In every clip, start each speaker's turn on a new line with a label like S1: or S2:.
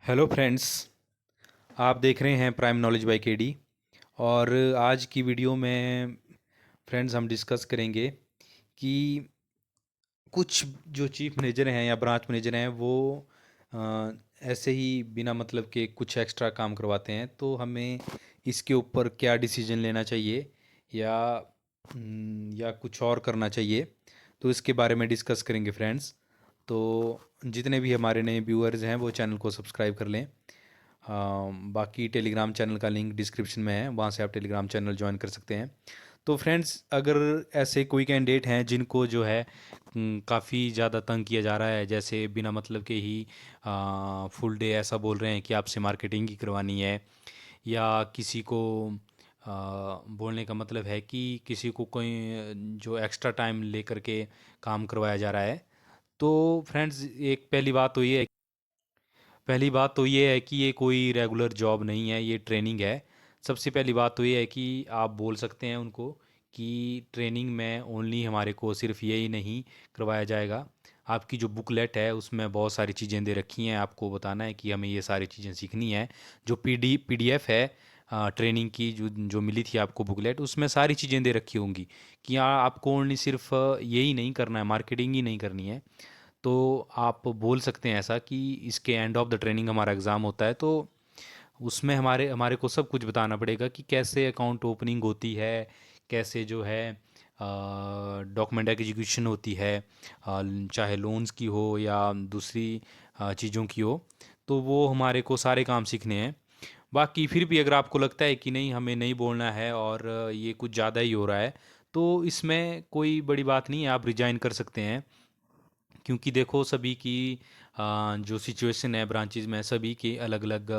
S1: Hello friends. आप देख रहे हैं प्राइम नॉलेज बाय केडी। और आज की वीडियो में फ्रेंड्स हम डिस्कस करेंगे कि कुछ जो चीफ मैनेजर हैं या ब्रांच मैनेजर हैं वो अ, ऐसे ही बिना मतलब के कुछ एक्स्ट्रा काम करवाते हैं, तो हमें इसके ऊपर क्या डिसीजन लेना चाहिए या या कुछ और करना चाहिए, तो इसके बारे में डिस्कस करेंगे फ्रेंड्स। तो जितने भी हमारे नए व्यूअर्स हैं वो चैनल को सब्सक्राइब कर लें। बाकी टेलीग्राम चैनल का लिंक डिस्क्रिप्शन में है, वहाँ से आप टेलीग्राम चैनल ज्वाइन कर सकते हैं। तो फ्रेंड्स, अगर ऐसे कोई कैंडिडेट हैं जिनको जो है काफ़ी ज़्यादा तंग किया जा रहा है, जैसे बिना मतलब के ही फुल डे ऐसा बोल रहे हैं कि आपसे मार्केटिंग ही करवानी है, या किसी को बोलने का मतलब है कि किसी को कोई जो एक्स्ट्रा टाइम लेकर के काम करवाया जा रहा है। तो फ्रेंड्स, एक पहली बात तो ये है कि ये कोई रेगुलर जॉब नहीं है, ये ट्रेनिंग है। सबसे पहली बात तो ये है कि आप बोल सकते हैं उनको कि ट्रेनिंग में ओनली हमारे को सिर्फ यही नहीं करवाया जाएगा। आपकी जो बुकलेट है उसमें बहुत सारी चीज़ें दे रखी हैं, आपको बताना है कि हमें ये सारी चीज़ें सीखनी है। जो पीडीएफ है ट्रेनिंग की, जो जो मिली थी आपको बुकलेट, उसमें सारी चीज़ें दे रखी होंगी कि आपको ओनली सिर्फ यही नहीं करना है, मार्केटिंग ही नहीं करनी है। तो आप बोल सकते हैं ऐसा कि इसके एंड ऑफ द ट्रेनिंग हमारा एग्ज़ाम होता है, तो उसमें हमारे हमारे को सब कुछ बताना पड़ेगा कि कैसे अकाउंट ओपनिंग होती है, कैसे जो है डॉक्यूमेंट एग्जीक्यूशन होती है, चाहे लोन्स की हो या दूसरी चीज़ों की हो। तो वो हमारे को सारे काम सीखने हैं। बाकी फिर भी अगर आपको लगता है कि नहीं, हमें नहीं बोलना है और ये कुछ ज़्यादा ही हो रहा है, तो इसमें कोई बड़ी बात नहीं है, आप रिजाइन कर सकते हैं। क्योंकि देखो, सभी की जो सिचुएशन है ब्रांचेज में, सभी के अलग अलग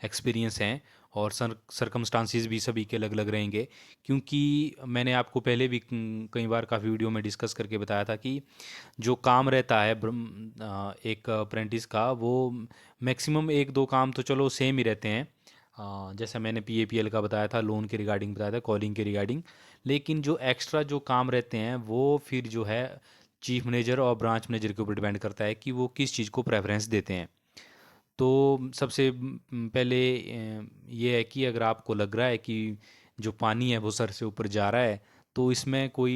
S1: एक्सपीरियंस हैं, और सरकमस्टांसिस भी सभी के अलग अलग रहेंगे। क्योंकि मैंने आपको पहले भी कई बार काफ़ी वीडियो में डिस्कस करके बताया था कि जो काम रहता है एक अप्रेंटिस का, वो मैक्सिमम एक दो काम तो चलो सेम ही रहते हैं। जैसा मैंने पीएपीएल का बताया था, लोन के रिगार्डिंग बताया था, कॉलिंग के रिगार्डिंग। लेकिन जो एक्स्ट्रा जो काम रहते हैं वो फिर जो है चीफ मैनेजर और ब्रांच मैनेजर के ऊपर डिपेंड करता है कि वो किस चीज़ को प्रेफरेंस देते हैं। तो सबसे पहले ये है कि अगर आपको लग रहा है कि जो पानी है वो सर से ऊपर जा रहा है, तो इसमें कोई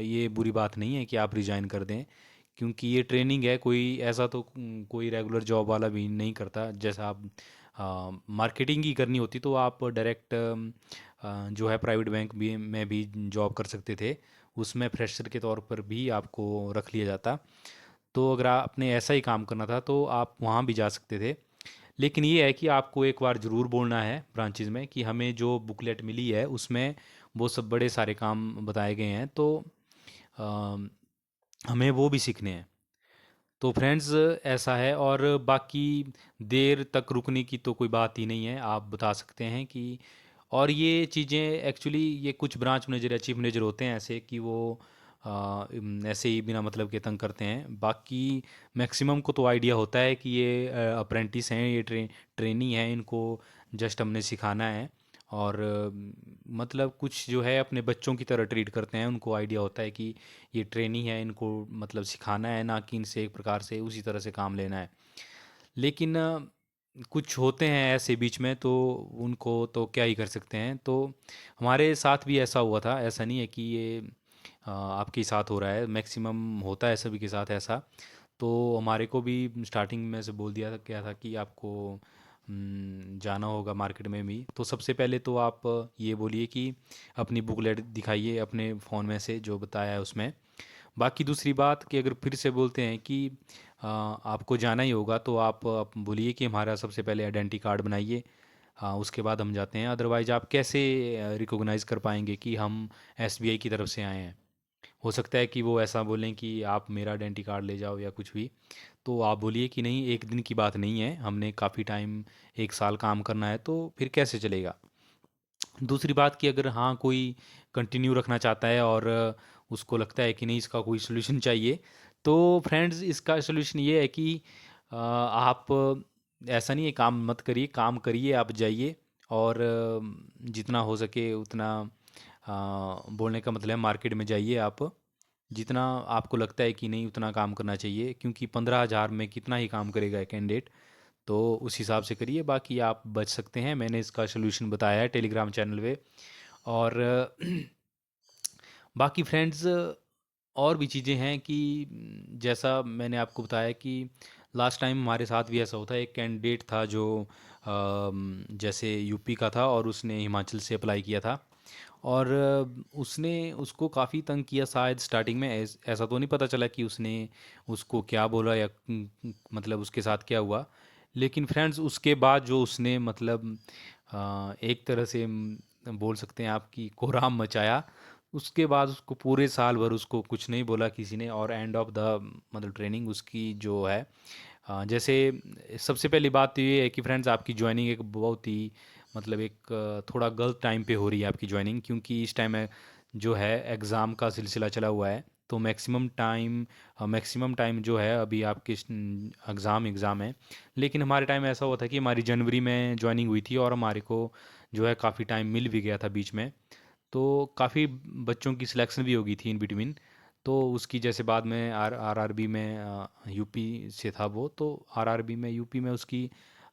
S1: ये बुरी बात नहीं है कि आप रिजाइन कर दें। क्योंकि ये ट्रेनिंग है, कोई ऐसा तो कोई रेगुलर जॉब वाला भी नहीं करता। जैसा आप मार्केटिंग ही करनी होती तो आप डायरेक्ट जो है प्राइवेट बैंक भी में भी जॉब कर सकते थे, उसमें फ्रेशर के तौर पर भी आपको रख लिया जाता। तो अगर आपने ऐसा ही काम करना था तो आप वहाँ भी जा सकते थे। लेकिन ये है कि आपको एक बार ज़रूर बोलना है ब्रांचेज में कि हमें जो बुकलेट मिली है उसमें वो सब बड़े सारे काम बताए गए हैं, तो अ, हमें वो भी सीखने हैं। तो फ्रेंड्स, ऐसा है। और बाकी देर तक रुकने की तो कोई बात ही नहीं है, आप बता सकते हैं कि। और ये चीज़ें एक्चुअली, ये कुछ ब्रांच मैनेजर या चीफ मैनेजर होते हैं ऐसे कि वो ऐसे ही बिना मतलब के तंग करते हैं। बाकी मैक्सिमम को तो आइडिया होता है कि ये अप्रेंटिस हैं, ये ट्रेनी हैं, इनको जस्ट हमने सिखाना है। और मतलब कुछ जो है अपने बच्चों की तरह ट्रीट करते हैं, उनको आइडिया होता है कि ये ट्रेनी है, इनको मतलब सिखाना है, ना कि इनसे एक प्रकार से उसी तरह से काम लेना है। लेकिन कुछ होते हैं ऐसे बीच में, तो उनको तो क्या ही कर सकते हैं। तो हमारे साथ भी ऐसा हुआ था, ऐसा नहीं है कि ये आपके ही साथ हो रहा है, मैक्सिमम होता है सभी के साथ ऐसा। तो हमारे को भी स्टार्टिंग में से बोल दिया था, क्या था कि आपको जाना होगा मार्केट में भी। तो सबसे पहले तो आप ये बोलिए कि अपनी बुकलेट दिखाइए अपने फ़ोन में से जो बताया है उसमें। बाकी दूसरी बात कि अगर फिर से बोलते हैं कि आपको जाना ही होगा, तो आप बोलिए कि हमारा सबसे पहले आइडेंटिटी कार्ड बनाइए, उसके बाद हम जाते हैं। अदरवाइज़ आप कैसे रिकॉग्नाइज़ कर पाएंगे कि हम एसबीआई की तरफ से आए हैं। हो सकता है कि वो ऐसा बोलें कि आप मेरा आइडेंटिटी कार्ड ले जाओ या कुछ भी। तो आप बोलिए कि नहीं, एक दिन की बात नहीं है, हमने काफ़ी टाइम, एक साल काम करना है, तो फिर कैसे चलेगा। दूसरी बात कि अगर हाँ कोई कंटिन्यू रखना चाहता है और उसको लगता है कि नहीं, इसका कोई सोल्यूशन चाहिए, तो फ्रेंड्स इसका सोल्यूशन ये है कि आप ऐसा नहीं है काम मत करिए, काम करिए, आप जाइए और जितना हो सके उतना बोलने का मतलब है मार्केट में जाइए आप। जितना आपको लगता है कि नहीं उतना काम करना चाहिए, क्योंकि 15,000 में कितना ही काम करेगा कैंडिडेट। तो उस हिसाब से करिए, बाकी आप बच सकते हैं। मैंने इसका सोल्यूशन बताया है टेलीग्राम चैनल पे। और बाकी फ्रेंड्स और भी चीज़ें हैं कि जैसा मैंने आपको बताया कि लास्ट टाइम हमारे साथ भी ऐसा होता है। एक कैंडिडेट था जो जैसे यूपी का था और उसने हिमाचल से अप्लाई किया था। और उसने उसको काफ़ी तंग किया शायद स्टार्टिंग में। ऐसा तो नहीं पता चला कि उसने उसको क्या बोला या मतलब उसके साथ क्या हुआ। लेकिन फ्रेंड्स उसके बाद जो उसने मतलब एक तरह से बोल सकते हैं आपकी कोहराम मचाया। उसके बाद उसको पूरे साल भर उसको कुछ नहीं बोला किसी ने, और एंड ऑफ द मतलब ट्रेनिंग उसकी जो है जैसे सबसे पहली बात तो ये है कि फ्रेंड्स आपकी ज्वाइनिंग एक बहुत ही मतलब एक थोड़ा गलत टाइम पे हो रही है आपकी ज्वाइनिंग, क्योंकि इस टाइम जो है एग्ज़ाम का सिलसिला चला हुआ है। तो मैक्सिमम टाइम जो है अभी आपके एग्ज़ाम है। लेकिन हमारे टाइम ऐसा हुआ था कि हमारी जनवरी में ज्वाइनिंग हुई थी और हमारे को जो है काफ़ी टाइम मिल भी गया था बीच में। तो काफ़ी बच्चों की सिलेक्शन भी हो गई थी इन बिटवीन। तो उसकी जैसे बाद में आरआरबी में यूपी से था वो, तो आरआरबी में यूपी में उसकी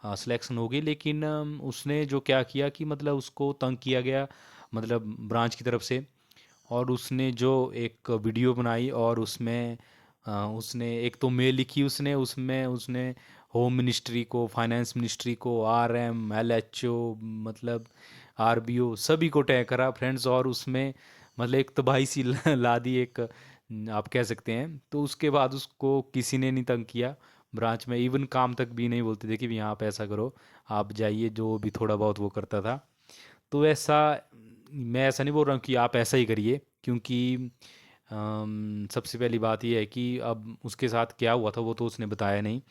S1: सिलेक्शन हो गई। लेकिन उसने जो क्या किया कि मतलब उसको तंग किया गया मतलब ब्रांच की तरफ से। और उसने जो एक वीडियो बनाई और उसमें उसने एक तो मेल लिखी, उसने उसमें उसने होम मिनिस्ट्री को, फाइनेंस मिनिस्ट्री को, आरएम, एलएचओ, मतलब आरबीओ सभी को टैग करा फ्रेंड्स। और उसमें मतलब एक तबाही सी ला दी एक, आप कह सकते हैं। तो उसके बाद उसको किसी ने नहीं तंग किया ब्रांच में, इवन काम तक भी नहीं बोलते थे कि यहाँ आप ऐसा करो, आप जाइए, जो भी थोड़ा बहुत वो करता था। तो ऐसा मैं ऐसा नहीं बोल रहा हूँ कि आप ऐसा ही करिए, क्योंकि सबसे पहली बात ये है कि अब उसके साथ क्या हुआ था वो तो उसने बताया नहीं।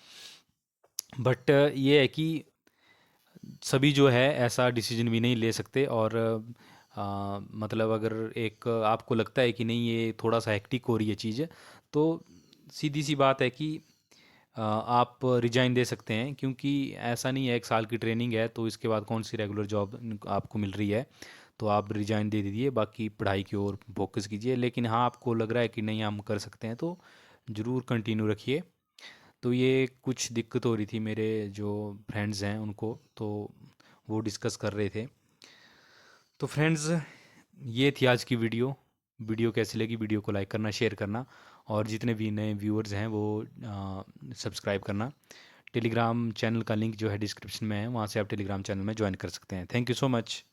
S1: बट ये है कि सभी जो है ऐसा डिसीजन भी नहीं ले सकते। और मतलब अगर एक आपको लगता है कि नहीं ये थोड़ा सा हेक्टिक हो रही है चीज़, तो सीधी सी बात है कि आप रिजाइन दे सकते हैं, क्योंकि ऐसा नहीं है, 1 साल की ट्रेनिंग है तो इसके बाद कौन सी रेगुलर जॉब आपको मिल रही है। तो आप रिजाइन दे दीजिए, बाकी पढ़ाई की ओर फोकस कीजिए। लेकिन हाँ, आपको लग रहा है कि नहीं हम कर सकते हैं, तो ज़रूर कंटिन्यू रखिए। तो ये कुछ दिक्कत हो रही थी मेरे जो फ्रेंड्स हैं उनको, तो वो डिस्कस कर रहे थे। तो फ्रेंड्स ये थी आज की वीडियो। वीडियो कैसी लगी, वीडियो को लाइक करना, शेयर करना, और जितने भी नए व्यूअर्स हैं वो सब्सक्राइब करना। टेलीग्राम चैनल का लिंक जो है डिस्क्रिप्शन में है, वहाँ से आप टेलीग्राम चैनल में ज्वाइन कर सकते हैं। Thank you so much.